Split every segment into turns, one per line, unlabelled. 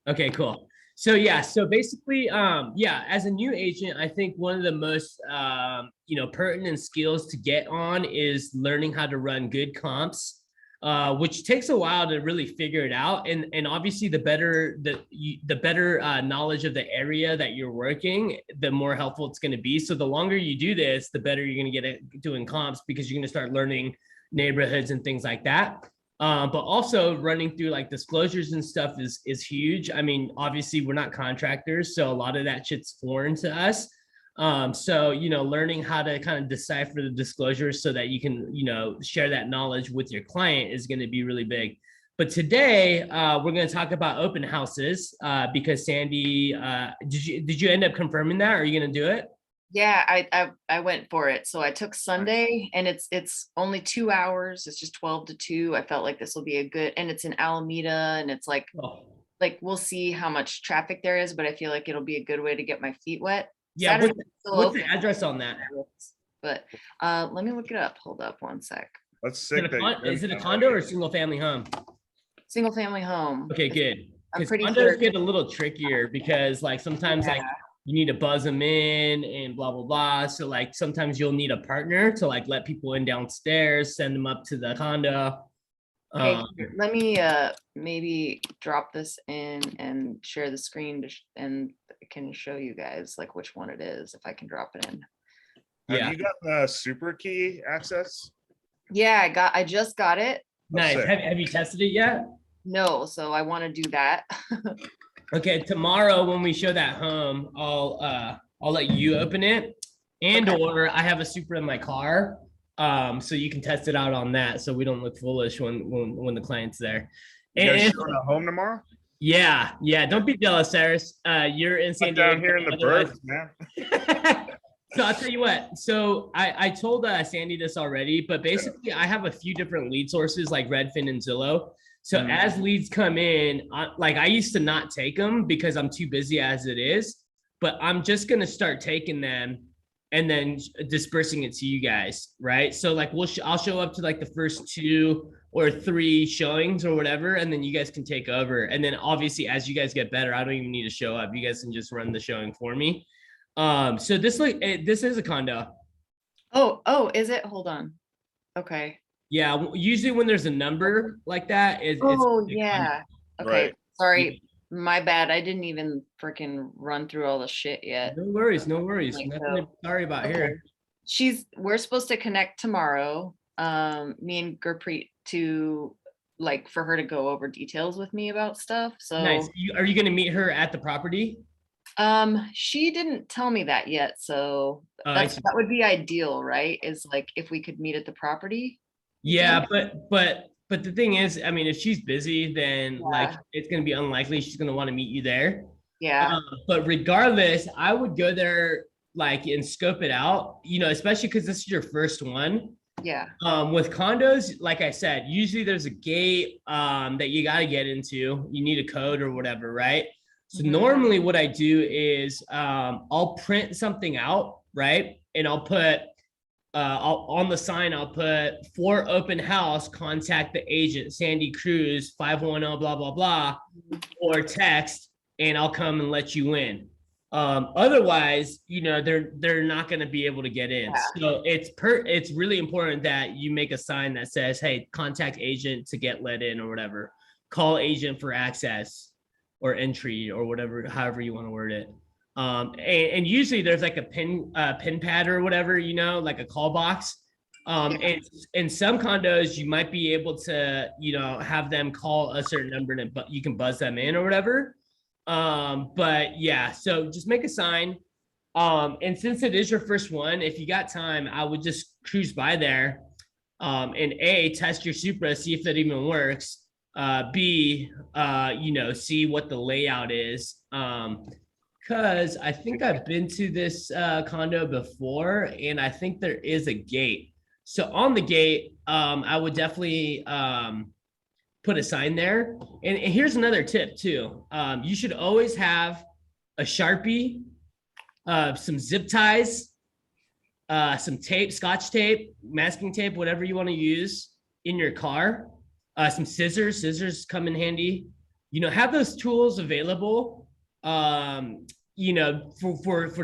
Okay, cool. So yeah, so basically, yeah, as a new agent, I think one of the most pertinent skills to get on is learning how to run good comps, which takes a while to really figure it out. And obviously, the better knowledge of the area that you're working, the more helpful it's going to be. So the longer you do this, the better you're going to get at doing comps because you're going to start learning neighborhoods and things like that. But also running through like disclosures and stuff is huge. I mean, obviously we're not contractors, so a lot of that shit's foreign to us. So learning how to kind of decipher the disclosures so that you can share that knowledge with your client is going to be really big. But today we're going to talk about open houses because Sandy, did you end up confirming that? Or are you going to do it?
Yeah, I went for it. So I took Sunday, and it's only 2 hours. It's just 12 to 2. I felt like this will be a good, and it's in Alameda, and it's
Oh,
like we'll see how much traffic there is, but I feel like it'll be a good way to get my feet wet.
yeah.
Saturday's still
What's
open,
the address on that?
but let me look it up. Hold up one sec.
That's
Is
sick.
it a condo or a single family home?
Single family home.
Okay, good.
I'm
Because
pretty
condos
sure.
get a little trickier because like sometimes
Yeah.
like you need to buzz them in and blah blah blah. So like sometimes you'll need a partner to like let people in downstairs, send them up to the condo.
Okay, let me maybe drop this in and share the screen and I can show you guys like which one it is if I can drop it in.
Yeah,
Have you got the super key access?
Yeah, I just got it.
nice.
sick.
Have you tested it yet?
No, so I want to do that.
Okay, tomorrow when we show that home, I'll let you open it, and
Okay.
or I have a super in my car, so you can test it out on that, so we don't look foolish when the client's there.
You guys
And
showing a home tomorrow?
yeah, don't be jealous, Cyrus. You're in San
I'm
Diego.
down here in the
otherwise-
burbs, man.
So I'll tell you what. So I told Sandy this already, but basically I have a few different lead sources like Redfin and Zillow. So as leads come in, I used to not take them because I'm too busy as it is, but I'm just gonna start taking them and then dispersing it to you guys, right? So like I'll show up to like the first 2 or 3 showings or whatever, and then you guys can take over. And then obviously as you guys get better, I don't even need to show up. You guys can just run the showing for me. So this is a condo.
Oh, is it? Hold on. Okay.
Yeah, usually when there's a number like that, it's
Oh,
a condo.
yeah. Okay.
Right.
Sorry. My bad. I didn't even freaking run through all the shit yet.
No worries, no worries.
Like,
Nothing to be sorry about here.
We're supposed to connect tomorrow. Me and Gurpreet to like for her to go over details with me about stuff. So
Nice. Are you gonna meet her at the property?
she didn't tell me that yet. So
I see.
that would be ideal, right? Is like if we could meet at the property.
Yeah, but the thing is, I mean, if she's busy, then like it's gonna be unlikely she's gonna want to meet you there.
Yeah.
But regardless, I would go there like and scope it out, especially because this is your first one.
Yeah.
With condos, like I said, usually there's a gate that you got to get into. You need a code or whatever, right? So normally what I do is I'll print something out, right? And I'll put on the sign, I'll put for open house, contact the agent, Sandy Cruz, 510, blah, blah, blah, or text, and I'll come and let you in. Otherwise, they're not going to be able to get in. So it's really important that you make a sign that says, hey, contact agent to get let in or whatever. Call agent for access or entry or whatever, however you want to word it. And usually there's like a pin pad or whatever, like a call box. And in some condos, you might be able to, have them call a certain number and you can buzz them in or whatever. But yeah, so just make a sign. And since it is your first one, if you got time, I would just cruise by there. And test your Supra, see if that even works. B, see what the layout is. Because I think I've been to this condo before, and I think there is a gate. So on the gate, I would definitely put a sign there. And here's another tip too. You should always have a Sharpie, some zip ties, some tape, Scotch tape, masking tape, whatever you want to use in your car. Some scissors come in handy. have those tools available, for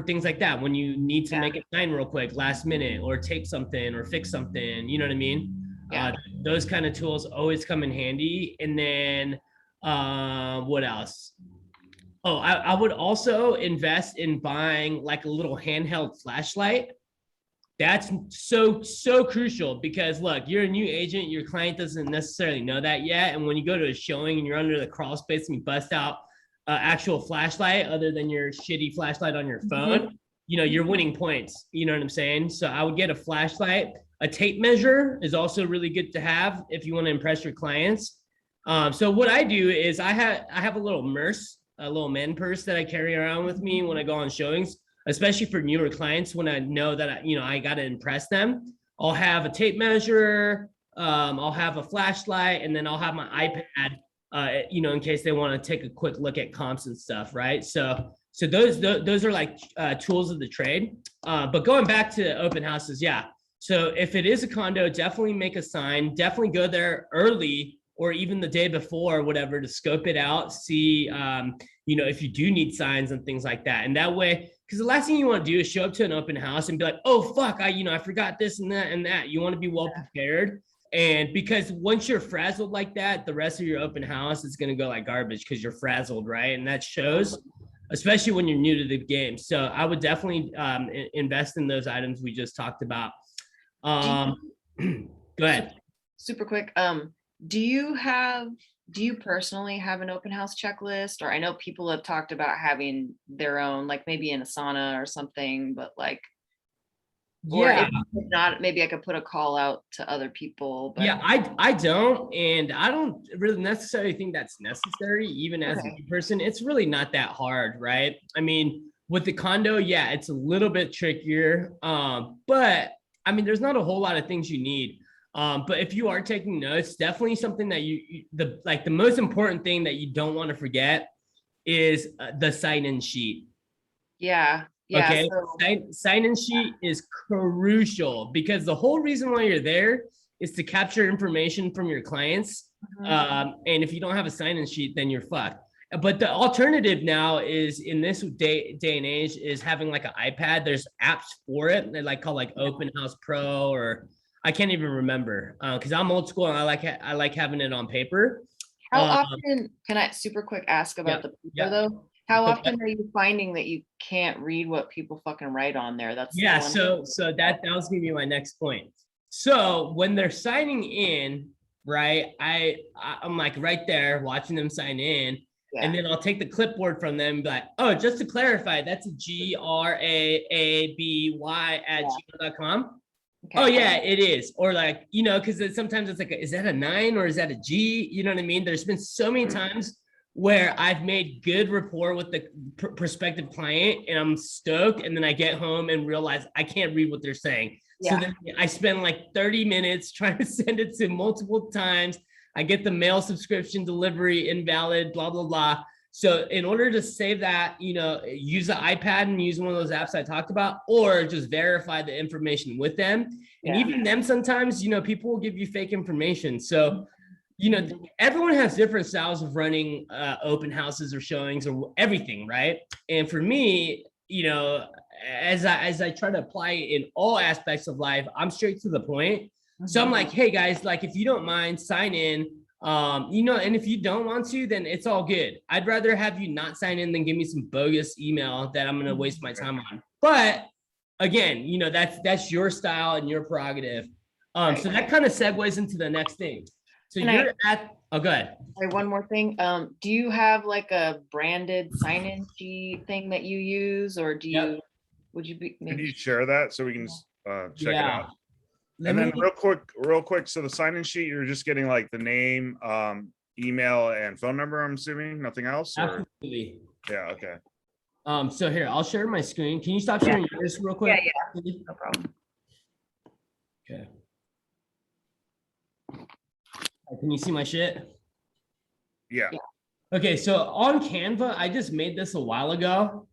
things like that. When you need to make a sign real quick, last minute, or take something or fix something, you know what I mean? Those kind of tools always come in handy. And then what else? Oh, I would also invest in buying like a little handheld flashlight. That's so crucial because look, you're a new agent, your client doesn't necessarily know that yet. And when you go to a showing and you're under the crawl space and you bust out actual flashlight other than your shitty flashlight on your phone, you're winning points. You know what I'm saying? So I would get a flashlight. A tape measure is also really good to have if you want to impress your clients. So what I do is I have a little men purse that I carry around with me when I go on showings, especially for newer clients. When I know that I got to impress them, I'll have a tape measure, I'll have a flashlight, and then I'll have my iPad, in case they want to take a quick look at comps and stuff, right? So those are like tools of the trade. But going back to open houses, yeah. So if it is a condo, definitely make a sign. Definitely go there early or even the day before, whatever, to scope it out, see, if you do need signs and things like that. And that way, because the last thing you want to do is show up to an open house and be like, oh, fuck, I forgot this and that and that. You want to be well prepared. And because once you're frazzled like that, the rest of your open house is going to go like garbage because you're frazzled, right? And that shows, especially when you're new to the game. So I would definitely invest in those items we just talked about. Go ahead.
Super quick. Do you personally have an open house checklist? Or I know people have talked about having their own, like maybe in Asana or something, but like, or if not, maybe I could put a call out to other people. But
I don't, and I don't really necessarily think that's necessary, even as a new person. It's really not that hard, right? I mean, with the condo, yeah, it's a little bit trickier, but I mean, there's not a whole lot of things you need. But if you are taking notes, definitely something that the most important thing that you don't want to forget is the sign-in sheet.
Yeah.
Okay. So sign-in sheet is crucial because the whole reason why you're there is to capture information from your clients. And if you don't have a sign-in sheet, then you're fucked. But the alternative now is, in this day and age, is having like an iPad. There's apps for it. They're called like Open House Pro, or I can't even remember because I'm old school and I like having it on paper.
How often, can I super quick ask about the paper though? How often are you finding that you can't read what people fucking write on there? That's
so that was gonna be my next point. So when they're signing in, right, I'm like right there watching them sign in. And then I'll take the clipboard from them and be like, oh, just to clarify, that's a GRAABY@gmail.com. Okay. Oh yeah, it is. Or like, because sometimes it's like, is that a 9 or is that a G? You know what I mean? There's been so many times where I've made good rapport with the prospective client and I'm stoked. And then I get home and realize I can't read what they're saying. So then I spend like 30 minutes trying to send it to multiple times. I get the mail subscription delivery invalid, blah, blah, blah. So in order to save that, use the iPad and use one of those apps I talked about, or just verify the information with them. And even them, sometimes, people will give you fake information. So, everyone has different styles of running open houses or showings or everything, right? And for me, as I try to apply in all aspects of life, I'm straight to the point. So I'm like, hey guys, like if you don't mind, sign in. And if you don't want to, then it's all good. I'd rather have you not sign in than give me some bogus email that I'm gonna waste my time on. But again, that's your style and your prerogative. So that kind of segues into the next thing. So go ahead.
One more thing. Do you have like a branded sign-in sheet thing that you use, or would you be?
Can you share that so we can check it out? And then real quick. So the sign-in sheet, you're just getting like the name, email, and phone number. I'm assuming nothing else. Or?
Absolutely.
Yeah. Okay.
So here, I'll share my screen. Can you stop sharing yours real quick?
Yeah. No problem.
Okay. Can you see my shit?
Yeah.
Okay. So on Canva, I just made this a while ago.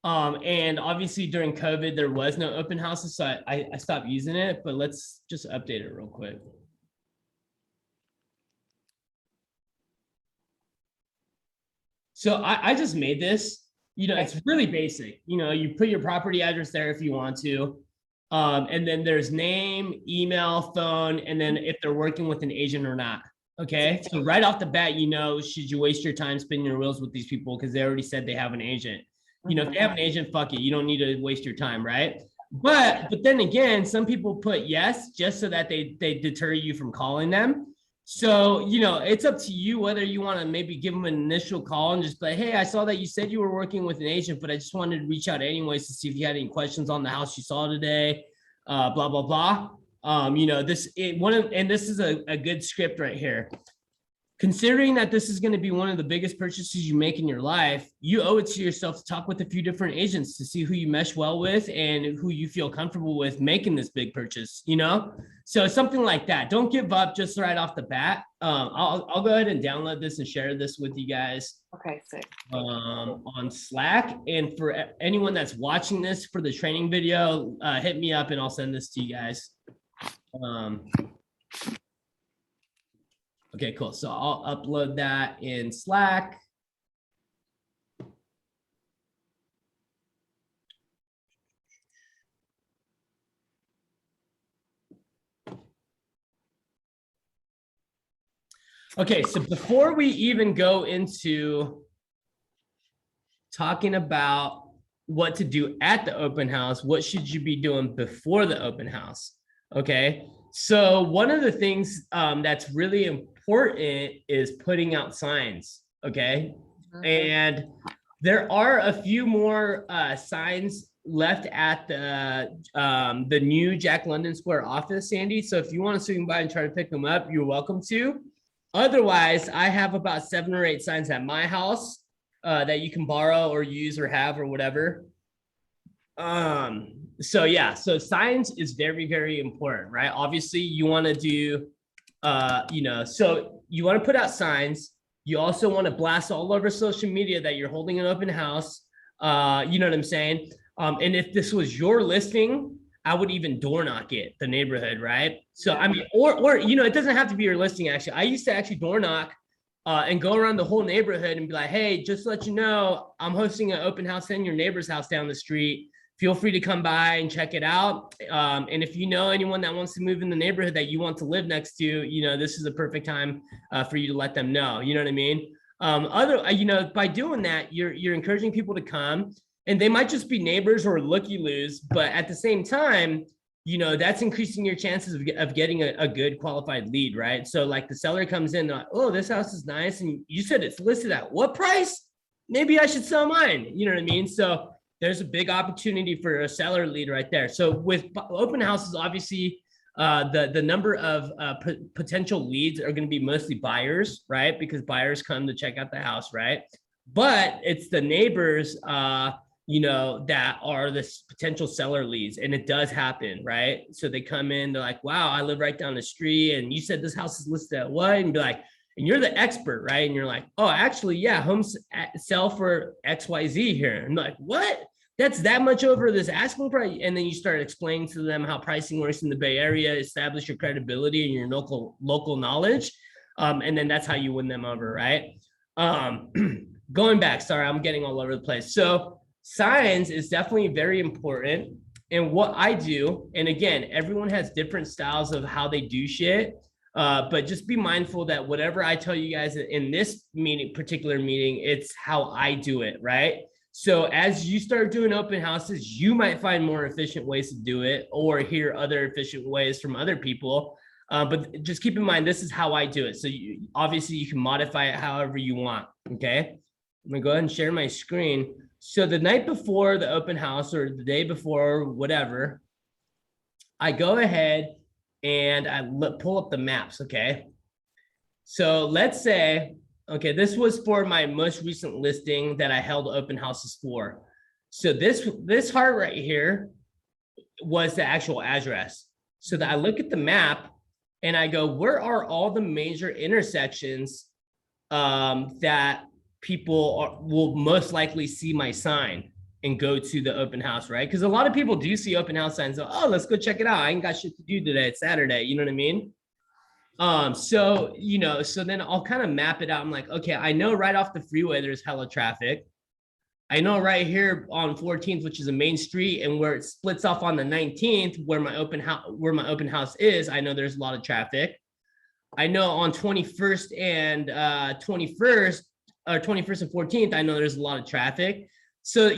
And obviously during COVID, there was no open houses, so I stopped using it, but let's just update it real quick. So I just made this, it's really basic. You put your property address there if you want to. And then there's name, email, phone, and then if they're working with an agent or not. Okay. So right off the bat, should you waste your time spinning your wheels with these people? Because they already said they have an agent. If they have an agent, fuck it. You don't need to waste your time, right? But then again, some people put yes just so that they deter you from calling them. So, it's up to you whether you want to maybe give them an initial call and just be like, hey, I saw that you said you were working with an agent, but I just wanted to reach out anyways to see if you had any questions on the house you saw today, blah, blah, blah. This is a good script right here. Considering that this is going to be one of the biggest purchases you make in your life, you owe it to yourself to talk with a few different agents to see who you mesh well with and who you feel comfortable with making this big purchase, So something like that. Don't give up just right off the bat. I'll go ahead and download this and share this with you guys.
Okay, sick.
On Slack. And for anyone that's watching this for the training video, hit me up and I'll send this to you guys. Okay, cool. So I'll upload that in Slack. Okay, so before we even go into talking about what to do at the open house, what should you be doing before the open house? Okay, so one of the things that's really important is putting out signs, okay? And there are a few more signs left at the new Jack London Square office, Sandy. So if you want to swing by and try to pick them up, you're welcome to. Otherwise, I have about 7 or 8 signs at my house that you can borrow or use or have or whatever. So yeah, so signs is very, very important, right? Obviously you want to do, so you want to put out signs. You also want to blast all over social media that you're holding an open house. You know what I'm saying? And if this was your listing, I would even door knock it, the neighborhood, right? So, I mean, or it doesn't have to be your listing, actually. I used to actually door knock and go around the whole neighborhood and be like, hey, just to let you know, I'm hosting an open house in your neighbor's house down the street. Feel free to come by and check it out. And if you know anyone that wants to move in the neighborhood that you want to live next to, this is a perfect time for you to let them know. You know what I mean? By doing that, you're encouraging people to come, and they might just be neighbors or looky-loos, but at the same time, that's increasing your chances of getting a good qualified lead, right? So like the seller comes in, like, oh, this house is nice, and you said it's listed at what price? Maybe I should sell mine. You know what I mean? So there's a big opportunity for a seller lead right there. So with open houses, obviously, the number of potential leads are going to be mostly buyers, right? Because buyers come to check out the house, right? But it's the neighbors, that are the potential seller leads, and it does happen, right? So they come in, they're like, wow, I live right down the street, and you said this house is listed at what? And be like, and you're the expert, right? And you're like, oh, actually, yeah, homes sell for XYZ here. And like, what? That's that much over this asking price? And then you start explaining to them how pricing works in the Bay Area, establish your credibility and your local knowledge. And then that's how you win them over, right? Going back, sorry, I'm getting all over the place. So signs is definitely very important. And what I do, and again, everyone has different styles of how they do shit. But just be mindful that whatever I tell you guys in this particular meeting, it's how I do it, right? So as you start doing open houses, you might find more efficient ways to do it or hear other efficient ways from other people. But just keep in mind, this is how I do it. So obviously you can modify it however you want, okay? I'm gonna go ahead and share my screen. So the night before the open house or the day before, whatever, I go ahead and I pull up the maps, okay? So let's say, okay, this was for my most recent listing that I held open houses for. So this heart right here was the actual address. So that I look at the map and I go, where are all the major intersections that people will most likely see my sign and go to the open house, right? Because a lot of people do see open house signs. Oh, let's go check it out. I ain't got shit to do today. It's Saturday. You know what I mean? So, so then I'll kind of map it out. I'm like, okay, I know right off the freeway, there's hella traffic. I know right here on 14th, which is a main street, and where it splits off on the 19th, where my open house is, I know there's a lot of traffic. I know on 21st and 21st or 21st and 14th, I know there's a lot of traffic. So,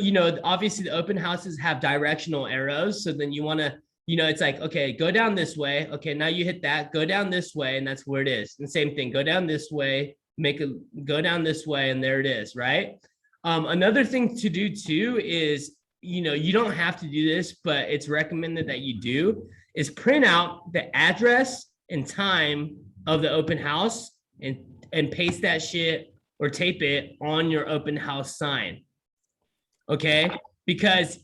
obviously the open houses have directional arrows. So then you want to, it's like, okay, go down this way. Okay, now you hit that, go down this way, and that's where it is. And same thing, go down this way, go down this way, and there it is, right? Another thing to do too is, you don't have to do this, but it's recommended that you do, is print out the address and time of the open house and paste that shit or tape it on your open house sign. Okay? Because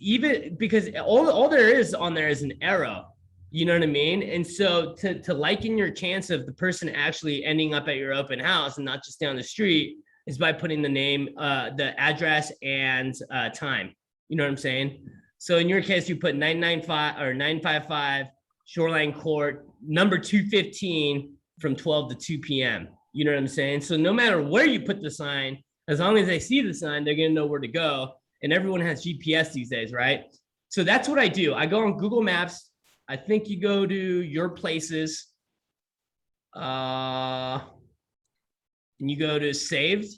all there is on there is an arrow. You know what I mean? And so to liken your chance of the person actually ending up at your open house and not just down the street is by putting the name, the address and time. You know what I'm saying? So in your case, you put 995 or 955 Shoreline Court, number 215 from 12 to 2 p.m. You know what I'm saying? So no matter where you put the sign, as long as they see the sign, they're going to know where to go. And everyone has GPS these days, right? So that's what I do. I go on Google Maps. I think you go to your places. And you go to saved,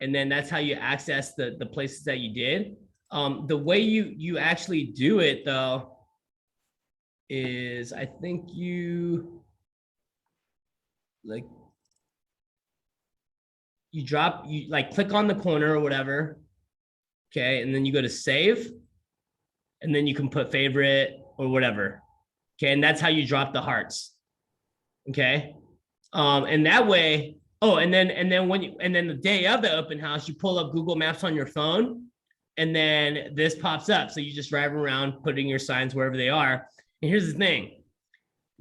and then that's how you access the places that you did. The way you actually do it though is, I think you click on the corner or whatever, okay, and then you go to save, and then you can put favorite or whatever, okay, and that's how you drop the hearts, okay, and that way. Oh, and then the day of the open house, you pull up Google Maps on your phone, and then this pops up. So you just drive around, putting your signs wherever they are. And here's the thing,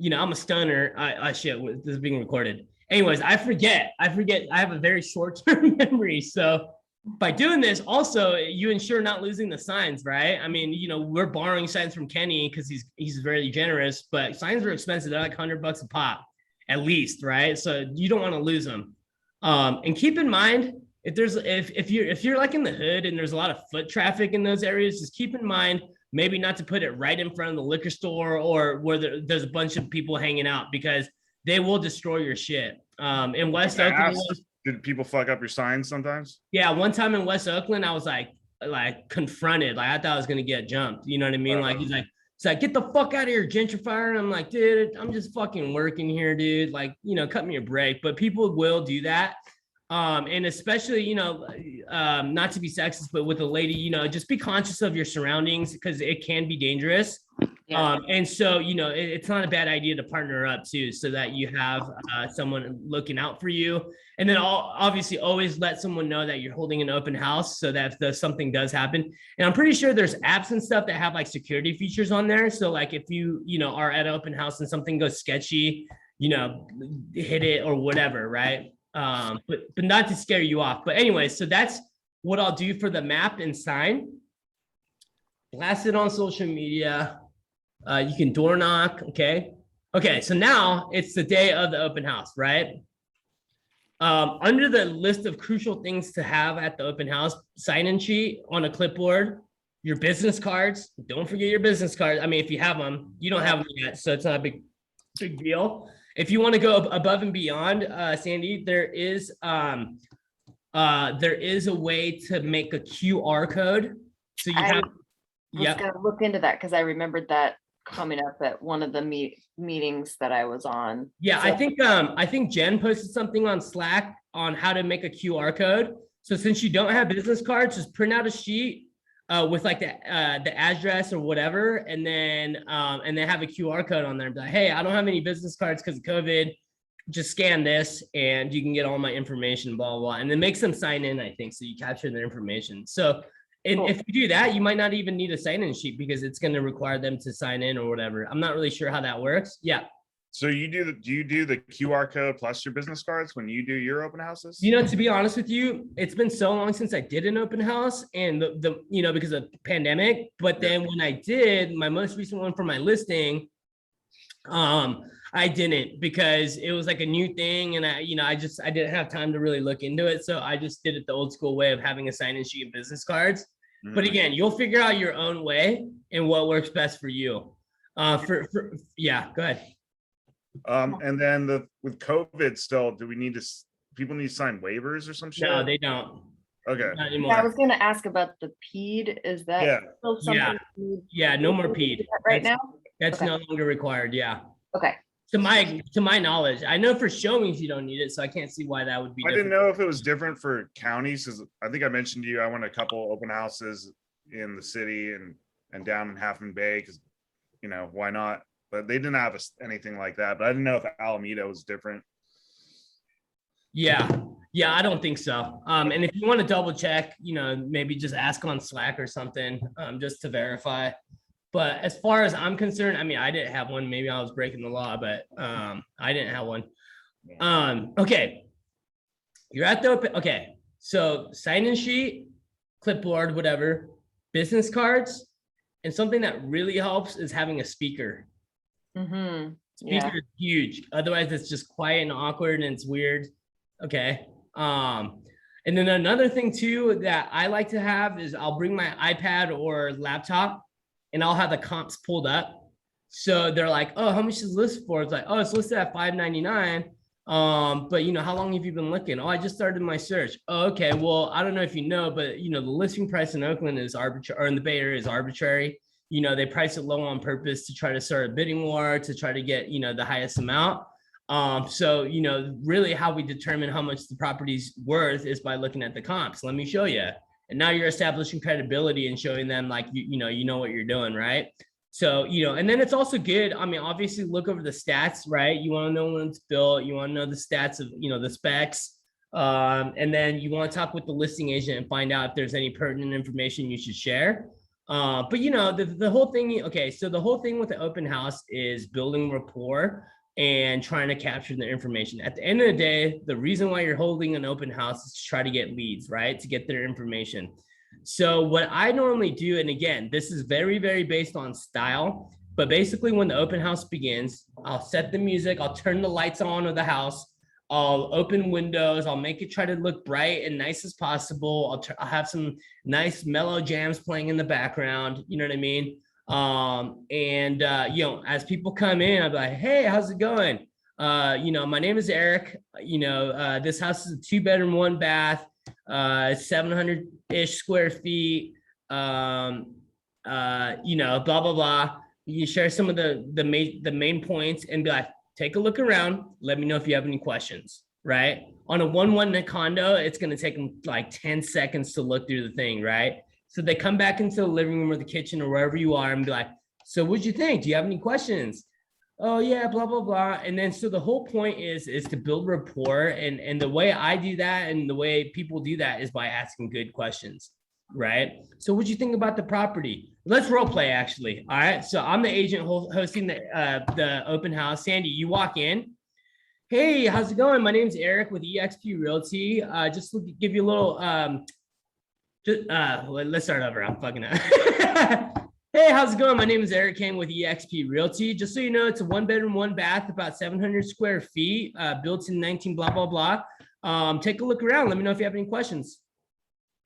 I'm a stunner. Shit, this is being recorded. Anyways, I forget. I have a very short-term memory. So by doing this, also you ensure not losing the signs, right? I mean, we're borrowing signs from Kenny because he's very generous, but signs are expensive. They're like $100 a pop. At least, right? So you don't want to lose them. And keep in mind, if you're like in the hood and there's a lot of foot traffic in those areas, just keep in mind maybe not to put it right in front of the liquor store or where there's a bunch of people hanging out, because they will destroy your shit. In West Oakland,
did people fuck up your signs sometimes?
Yeah, one time in West Oakland, I was like confronted. Like I thought I was gonna get jumped. You know what I mean? Like he's like, get the fuck out of here, gentrifier. And I'm like, dude, I'm just fucking working here, dude. Like, cut me a break. But people will do that. And especially, not to be sexist, but with a lady, just be conscious of your surroundings because it can be dangerous. Yeah. And so, it's not a bad idea to partner up too, so that you have someone looking out for you. And then obviously always let someone know that you're holding an open house so that if something does happen. And I'm pretty sure there's apps and stuff that have like security features on there. So like if you are at an open house and something goes sketchy, hit it or whatever, right? But not to scare you off. But anyway, so that's what I'll do for the map and sign. Blast it on social media. You can door knock, okay? Okay, so now it's the day of the open house, right? Under the list of crucial things to have at the open house, sign-in sheet on a clipboard, your business cards. Don't forget your business cards. I mean, if you have them, you don't have them yet, so it's not a big deal. If you want to go above and beyond, Sandy, there is a way to make a QR code. So you have.
I was gonna look into that because I remembered that coming up at one of the meetings that I was on.
Yeah, so I think Jen posted something on Slack on how to make a QR code. So since you don't have business cards, just print out a sheet with like the address or whatever, and then have a QR code on there and be like, hey, I don't have any business cards because of COVID. Just scan this and you can get all my information, blah, blah, blah. And then make them sign in, I think, so you capture their information. So and if you do that, you might not even need a sign-in sheet because it's going to require them to sign in or whatever. I'm not really sure how that works. Yeah.
So do you do the QR code plus your business cards when you do your open houses?
To be honest with you, it's been so long since I did an open house and the because of the pandemic. But then when I did my most recent one for my listing, I didn't, because it was like a new thing, and I didn't have time to really look into it. So I just did it the old school way of having a sign-in sheet and business cards. But again, you'll figure out your own way and what works best for you. Yeah, go ahead.
And then with COVID still, do we need to, people need to sign waivers or some shit?
No, they don't.
Okay.
Not
I
anymore.
was gonna ask about the PED. Is that
Yeah.
still something?
Yeah, no more PED
Right now?
That's
Okay.
no longer required. Yeah.
Okay.
To my knowledge, I know for showings you don't need it, so I can't see why that would be
I
different.
didn't know if it was different for counties, because I think I mentioned to you, I went a couple open houses in the city and down in Half Moon Bay, because, you know, why not? But they didn't have anything like that. But I didn't know if Alameda was different.
Yeah, I don't think so. And if you want to double check, you know, maybe just ask on Slack or something, just to verify. But as far as I'm concerned, I mean, I didn't have one. Maybe I was breaking the law, but I didn't have one. Okay. You're at the open. Okay. So sign-in sheet, clipboard, whatever, business cards, and something that really helps is having a speaker.
Mm-hmm.
Speaker is huge. Otherwise, it's just quiet and awkward and it's weird. Okay. And then another thing too that I like to have is I'll bring my iPad or laptop and I'll have the comps pulled up. So they're like, oh, how much is this for? It's like, oh, it's listed at $5.99. But you know, how long have you been looking? Oh, I just started my search. Oh, okay. Well, I don't know if you know, but you know, the listing price in Oakland is arbitrary, or in the Bay Area is arbitrary. You know, they price it low on purpose to try to start a bidding war, to try to get, you know, the highest amount. So, you know, really how we determine how much the property's worth is by looking at the comps. Let me show you. And now you're establishing credibility and showing them like, you know what you're doing, right? So, you know, and then it's also good. I mean, obviously look over the stats, right? You want to know when it's built. You want to know the stats of, you know, the specs. And then you want to talk with the listing agent and find out if there's any pertinent information you should share. But you know, the whole thing, okay, so the whole thing with the open house is building rapport and trying to capture the information. At the end of the day, the reason why you're holding an open house is to try to get leads, right? To get their information. So what I normally do, and again, this is very, very based on style, but basically when the open house begins, I'll set the music, I'll turn the lights on of the house, I'll open windows, I'll make it try to look bright and nice as possible. I'll have some nice mellow jams playing in the background, you know what I mean? You know, as people come in, I'll be like, hey, how's it going? You know, my name is Eric. You know, this house is a 2-bedroom, 1-bath, 700-ish square feet. You know, blah, blah, blah. You share some of the main points and be like, take a look around. Let me know if you have any questions, right? On a 1-1 condo, it's going to take them like 10 seconds to look through the thing, right? So they come back into the living room or the kitchen or wherever you are and be like, so what'd you think? Do you have any questions? Oh yeah, blah, blah, blah. And then, so the whole point is to build rapport. And the way I do that and the way people do that is by asking good questions, right? So what'd you think about the property? Let's role play actually. All right. So I'm the agent hosting the open house. Sandy, you walk in. Hey, how's it going? My name's Eric with eXp Realty. Just to give you a little, let's start over. I'm fucking up. Hey, how's it going? My name is Eric Kane with eXp Realty. Just so you know, it's a 1-bedroom, 1-bath, about 700 square feet, built in 19, blah, blah, blah. Take a look around. Let me know if you have any questions.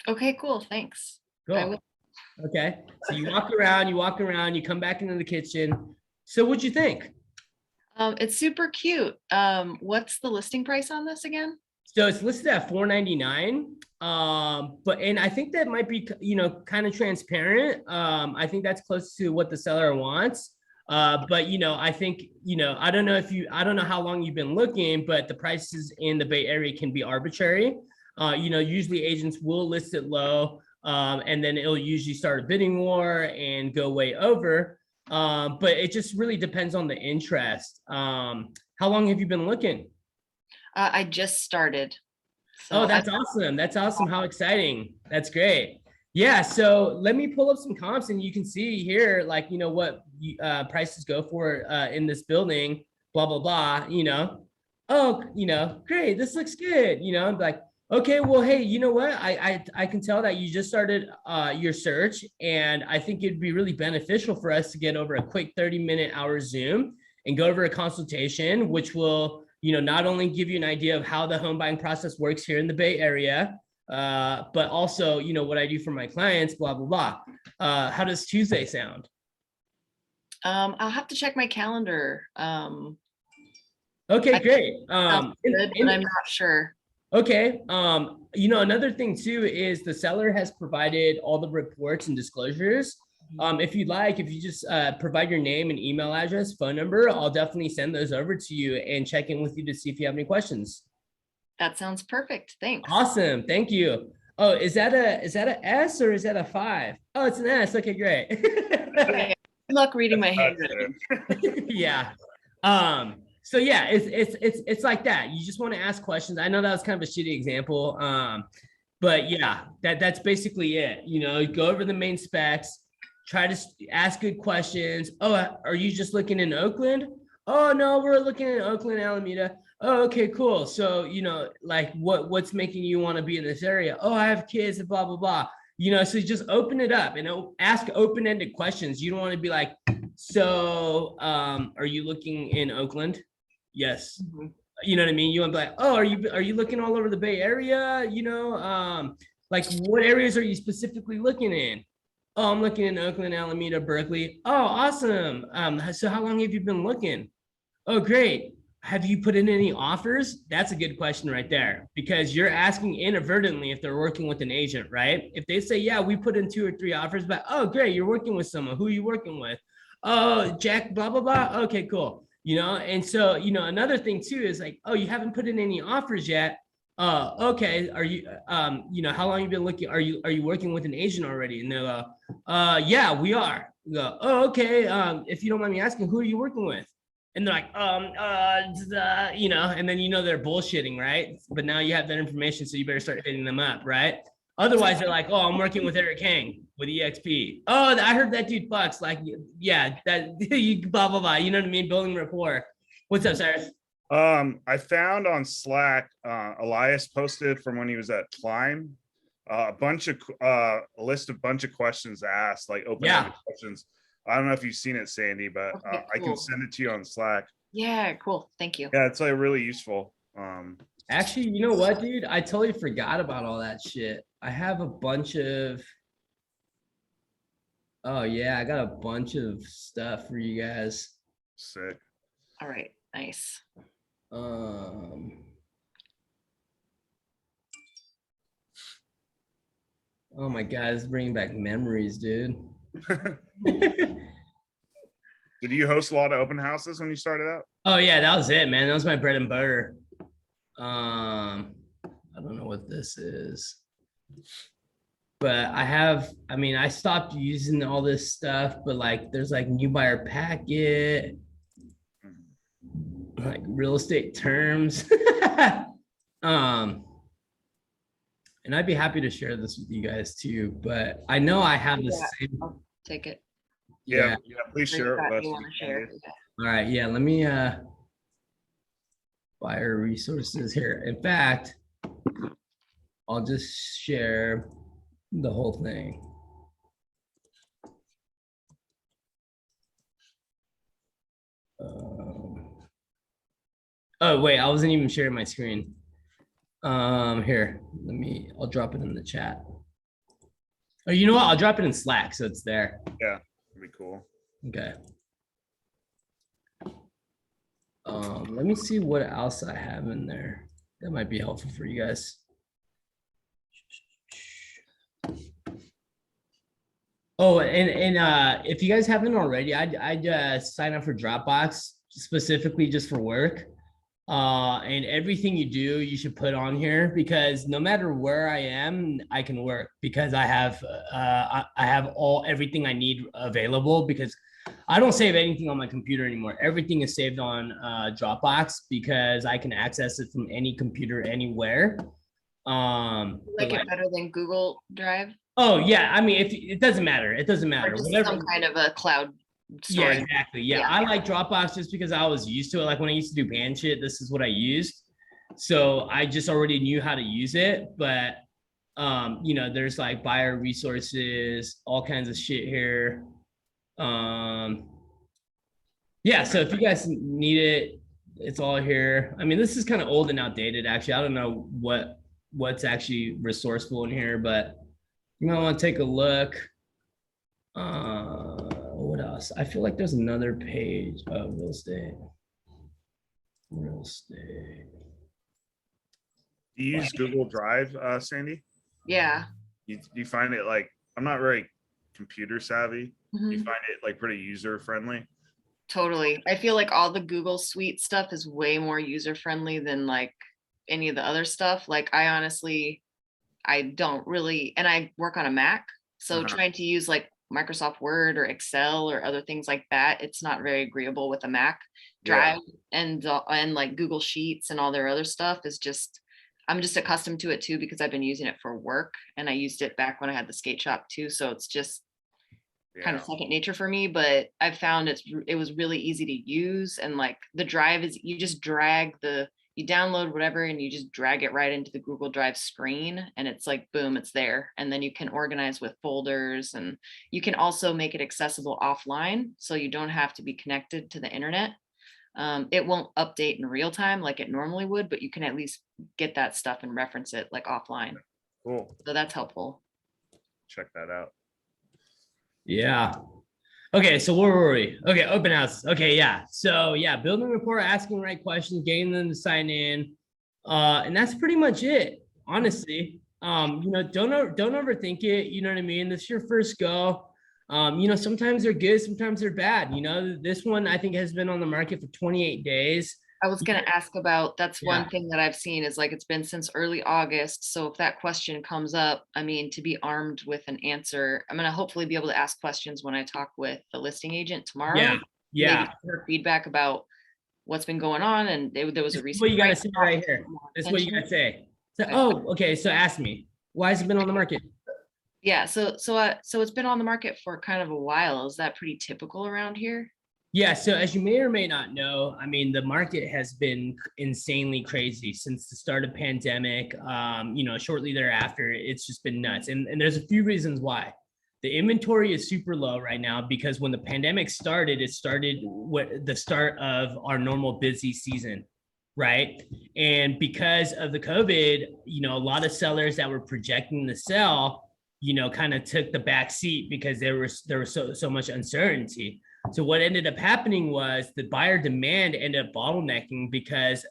Okay, cool. Thanks.
Cool. Okay. So you walk around, you come back into the kitchen. So what'd you think?
It's super cute. What's the listing price on this again?
So it's listed at $499. And I think that might be, you know, kind of transparent. I think that's close to what the seller wants. But you know, I think, you know, I don't know how long you've been looking, but the prices in the Bay Area can be arbitrary. You know, usually agents will list it low, and then it'll usually start a bidding war and go way over. But it just really depends on the interest. How long have you been looking?
I just started. So
oh, that's awesome. That's awesome. How exciting. That's great. Yeah. So let me pull up some comps and you can see here, like, you know, what prices go for in this building, blah, blah, blah, you know. Oh, you know, great. This looks good. You know, I'm like, okay, well, hey, you know what? I can tell that you just started your search, and I think it'd be really beneficial for us to get over a quick 30-minute hour Zoom and go over a consultation, which will, not only give you an idea of how the home buying process works here in the Bay Area, but also, what I do for my clients, blah, blah, blah. How does Tuesday sound?
I'll have to check my calendar.
Okay, great.
Sounds good, but I'm not sure.
Okay. Another thing too is the seller has provided all the reports and disclosures. If you'd like, if you just provide your name and email address, phone number, I'll definitely send those over to you and check in with you to see if you have any questions.
That sounds perfect. Thanks.
Awesome. Thank you. Oh, is that a S or is that a 5? Oh, it's an S. Okay, great.
Okay. Good luck reading my handwriting.
Yeah. So yeah, it's like that. You just want to ask questions. I know that was kind of a shitty example. But yeah, that's basically it. Go over the main specs, try to ask good questions. Oh, are you just looking in Oakland? Oh no, we're looking in Oakland, Alameda. Oh, okay, cool. So, like what's making you want to be in this area? Oh, I have kids and blah, blah, blah. So just open it up and ask open-ended questions. You don't want to be like, so are you looking in Oakland? Yes.
Mhm.
You know what I mean? You want to be like, oh, are you looking all over the Bay Area? Like what areas are you specifically looking in? Oh, I'm looking in Oakland, Alameda, Berkeley. Oh, awesome. So how long have you been looking? Oh, great. Have you put in any offers? That's a good question right there, because you're asking inadvertently if they're working with an agent, right? If they say, yeah, we put in 2 or 3 offers, but oh, great, you're working with someone. Who are you working with? Oh, Jack, blah, blah, blah. Okay, cool. And so, another thing too is like, oh, you haven't put in any offers yet. Okay. Are you, how long have you been looking? Are you working with an agent already? And they'll go, yeah, we are. We go, oh, okay. If you don't mind me asking, who are you working with? And they're like, and then they're bullshitting, right? But now you have that information, so you better start hitting them up, right? Otherwise, they're like, oh, I'm working with Eric Hang with EXP. Oh, I heard that dude fucks. Like, yeah, that you blah blah blah. You know what I mean? Building rapport. What's up, Cyrus?
I found on Slack, Elias posted from when he was at Climb, a list of bunch of questions asked, like open-ended questions. I don't know if you've seen it, Sandy, but
Okay,
I can send it to you on Slack.
Yeah, cool. Thank you.
Yeah, it's like really useful.
Actually, you know what, dude? I totally forgot about all that shit. I have a bunch of. Oh yeah, I got a bunch of stuff for you guys.
Sick.
All right, nice.
Oh my God, it's bringing back memories, dude.
Did you host a lot of open houses when you started out?
Oh yeah, that was it, man. That was my bread and butter. I don't know what this is, but I stopped using all this stuff, but like there's like new buyer packet, like real estate terms. And I'd be happy to share this with you guys too, but I know I have the same.
I'll take it.
Yeah, please share it with us.
You want to share?
All right, yeah, let me buyer resources here. In fact, I'll just share the whole thing. Oh wait, I wasn't even sharing my screen. Here, I'll drop it in the chat. Oh, you know what? I'll drop it in Slack so it's there.
Yeah, that'd be cool.
Okay. Let me see what else I have in there. That might be helpful for you guys. Oh, and if you guys haven't already, I'd sign up for Dropbox specifically just for work. And everything you do, you should put on here, because no matter where I am, I can work, because I have everything I need available, because I don't save anything on my computer anymore. Everything is saved on Dropbox, because I can access it from any computer anywhere.
Like it better than Google Drive?
Oh yeah, I mean, if it doesn't matter, it doesn't matter.
Or just
Whatever.
some kind of a cloud storage.
Yeah, exactly. Yeah, I like Dropbox just because I was used to it. Like when I used to do band shit, this is what I used. So I just already knew how to use it. But there's like buyer resources, all kinds of shit here. Yeah, Yeah, so if you guys need it, it's all here. I mean, this is kind of old and outdated, actually. I don't know what's actually resourceful in here, but you might want to take a look. What else? I feel like there's another page of real estate. Real estate.
Do you use Google Drive, Sandy?
Yeah.
You find it like, I'm not very computer savvy.
Mhm.
You find it like pretty user friendly?
Totally. I feel like all the Google Suite stuff is way more user friendly than like any of the other stuff. Like I don't really, and I work on a Mac. So
Uh-huh.
trying to use like Microsoft Word or Excel or other things like that, it's not very agreeable with a Mac.
Yeah.
Drive and like Google Sheets and all their other stuff is just, I'm just accustomed to it too because I've been using it for work and I used it back when I had the skate shop too. So it's just kind
Yeah.
of second nature for me, but I found it was really easy to use. And like the drive is, you just you download whatever and you just drag it right into the Google Drive screen and it's like, boom, it's there. And then you can organize with folders and you can also make it accessible offline. So you don't have to be connected to the internet. It won't update in real time like it normally would, but you can at least get that stuff and reference it like offline.
Cool.
So that's helpful.
Check that out.
Yeah. Okay, so where were we? Okay, open houses. Okay, yeah. So yeah, building rapport, asking the right questions, getting them to sign in. And that's pretty much it, honestly. Don't overthink it. You know what I mean? This is your first go. Sometimes they're good, sometimes they're bad. This one I think has been on the market for 28 days.
I was going to ask about, that's
Yeah.
one thing that I've seen is like, it's been since early August. So if that question comes up, I mean, to be armed with an answer, I'm going to hopefully be able to ask questions when I talk with the listing agent tomorrow.
Yeah. Yeah.
Maybe her feedback about what's been going on. And there was a recent.
What you got to say right here. That's what you got to say. So, okay. So ask me, why has it been on the market?
Yeah. So it's been on the market for kind of a while. Is that pretty typical around here?
Yeah, so as you may or may not know, I mean, the market has been insanely crazy since the start of pandemic. Shortly thereafter, it's just been nuts. And there's a few reasons why. The inventory is super low right now because when the pandemic started, it started with the start of our normal busy season, right? And because of the COVID, a lot of sellers that were projecting to sell, kind of took the back seat because there was so much uncertainty. So what ended up happening was the buyer demand ended up bottlenecking because,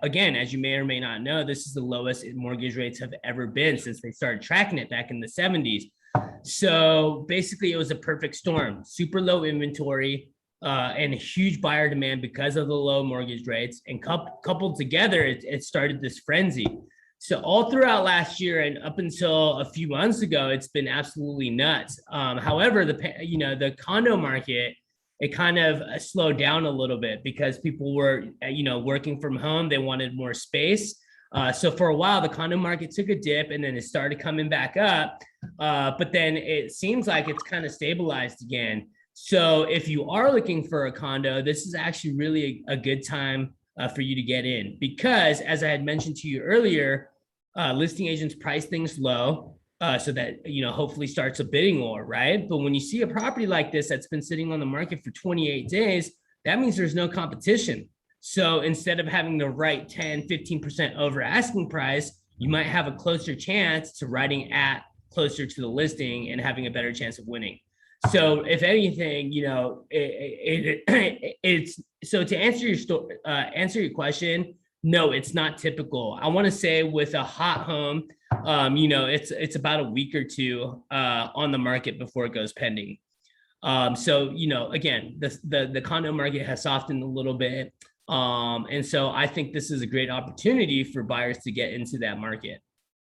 again, as you may or may not know, this is the lowest mortgage rates have ever been since they started tracking it back in the 70s. So basically, it was a perfect storm, super low inventory and a huge buyer demand because of the low mortgage rates. And coupled together, it started this frenzy. So all throughout last year and up until a few months ago, it's been absolutely nuts. However, the condo market, it kind of slowed down a little bit because people were, working from home. They wanted more space. So for a while, the condo market took a dip and then it started coming back up. But then it seems like it's kind of stabilized again. So if you are looking for a condo, this is actually really a good time for you to get in because, as I had mentioned to you earlier, listing agents price things low. So that, hopefully starts a bidding war, right? But when you see a property like this that's been sitting on the market for 28 days, that means there's no competition. So instead of having the right 10, 15% over asking price, you might have a closer chance to writing at closer to the listing and having a better chance of winning. So if anything, it's so to answer your question, no, it's not typical. I want to say with a hot home, it's about a week or two on the market before it goes pending. So again, the condo market has softened a little bit, and so I think this is a great opportunity for buyers to get into that market.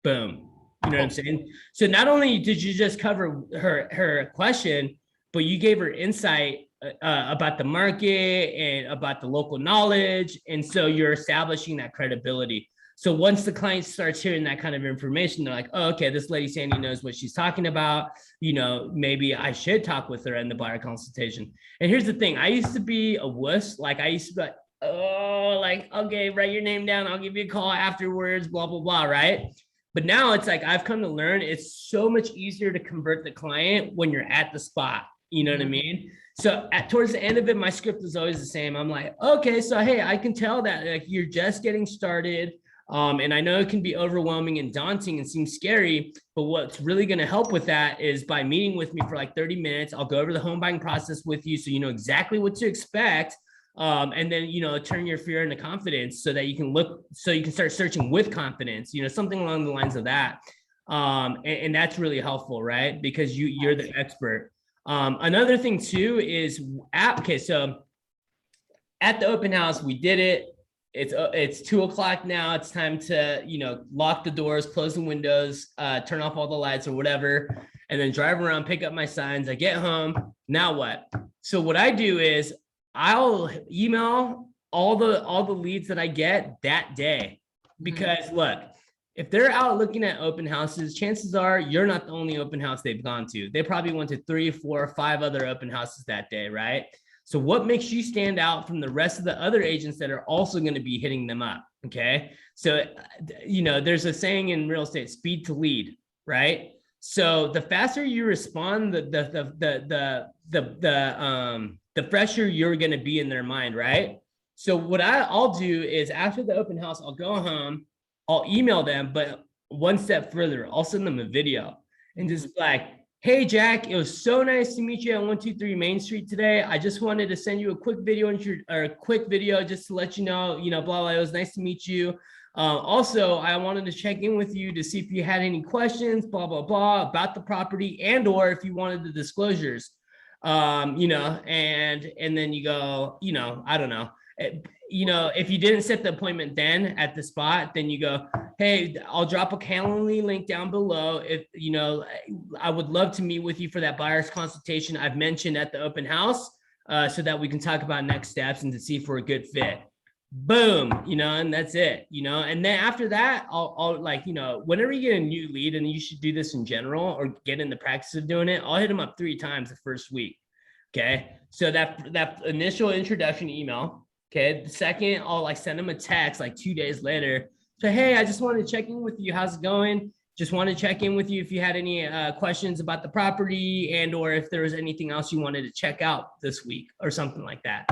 Boom. You know what I'm saying? So not only did you just cover her question, but you gave her insight about the market and about the local knowledge. And so you're establishing that credibility. So once the client starts hearing that kind of information, they're like, oh, okay, this lady Sandy knows what she's talking about. Maybe I should talk with her in the buyer consultation. And here's the thing. I used to be a wuss. Like I used to be like, oh, like, okay, write your name down. I'll give you a call afterwards, blah, blah, blah, right? But now it's like, I've come to learn it's so much easier to convert the client when you're at the spot. You know what I mean? So towards the end of it, my script is always the same. I'm like, okay, so hey, I can tell that like you're just getting started. And I know it can be overwhelming and daunting and seem scary, but what's really going to help with that is by meeting with me for like 30 minutes. I'll go over the home buying process with you so you know exactly what to expect. And then, you know, turn your fear into confidence so that you can start searching with confidence, you know, something along the lines of that. And that's really helpful, right? Because you're the expert. Another thing too is okay, so at the open house, we did it. It's 2:00 now. It's time to, you know, lock the doors, close the windows, turn off all the lights or whatever, and then drive around, pick up my signs. I get home. Now what? So what I do is I'll email all the leads that I get that day, because look, if they're out looking at open houses, chances are you're not the only open house they've gone to. They probably went to 3, 4, 5 other open houses that day, right? So what makes you stand out from the rest of the other agents that are also going to be hitting them up? Okay. So, you know, there's a saying in real estate, speed to lead, right? So the faster you respond, the fresher you're going to be in their mind, right? So what I'll do is after the open house, I'll go home, I'll email them, but one step further, I'll send them a video and just like, hey, Jack, it was so nice to meet you at 123 Main Street today. I just wanted to send you a quick video just to let you know, blah, blah, it was nice to meet you. Also, I wanted to check in with you to see if you had any questions, blah, blah, blah, about the property and or if you wanted the disclosures, and then you go, I don't know. If you didn't set the appointment then at the spot, then you go, hey, I'll drop a Calendly link down below. If, I would love to meet with you for that buyer's consultation I've mentioned at the open house, so that we can talk about next steps and to see if we're a good fit. Boom, and that's it, and then after that, I'll like, whenever you get a new lead, and you should do this in general or get in the practice of doing it, I'll hit them up 3 times the first week. Okay. So that initial introduction email. Okay. The second, I'll like send them a text like 2 days later. So, hey, I just wanted to check in with you. How's it going? Just want to check in with you if you had any questions about the property and or if there was anything else you wanted to check out this week or something like that.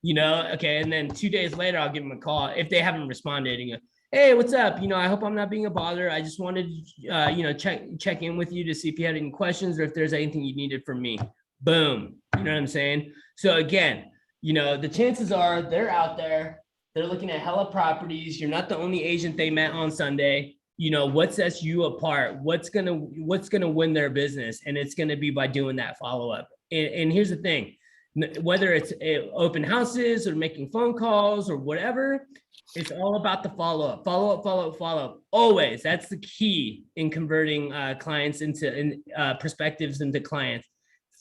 Okay. And then 2 days later, I'll give them a call if they haven't responded and go, hey, what's up? I hope I'm not being a bother. I just wanted to, check in with you to see if you had any questions or if there's anything you needed from me. Boom. You know what I'm saying? So again, the chances are they're out there, they're looking at hella properties. You're not the only agent they met on Sunday. What sets you apart? What's gonna win their business? And it's gonna be by doing that follow-up. And here's the thing, whether it's open houses or making phone calls or whatever, it's all about the follow-up. Always. That's the key in converting clients into perspectives into clients.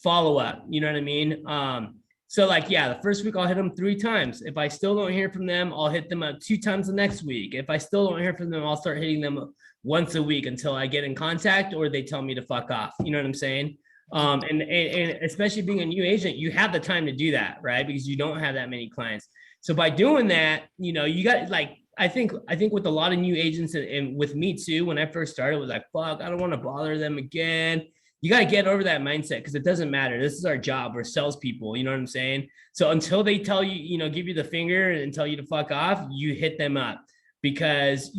Follow-up. You know what I mean? So like, yeah, the first week I'll hit them 3 times. If I still don't hear from them, I'll hit them up 2 times the next week. If I still don't hear from them, I'll start hitting them once a week until I get in contact or they tell me to fuck off. You know what I'm saying? And especially being a new agent, you have the time to do that, right? Because you don't have that many clients. So by doing that, you got like, I think with a lot of new agents and with me too, when I first started, it was like, fuck, I don't want to bother them again. You got to get over that mindset because it doesn't matter. This is our job. We're salespeople. You know what I'm saying? So until they tell you, give you the finger and tell you to fuck off, you hit them up because,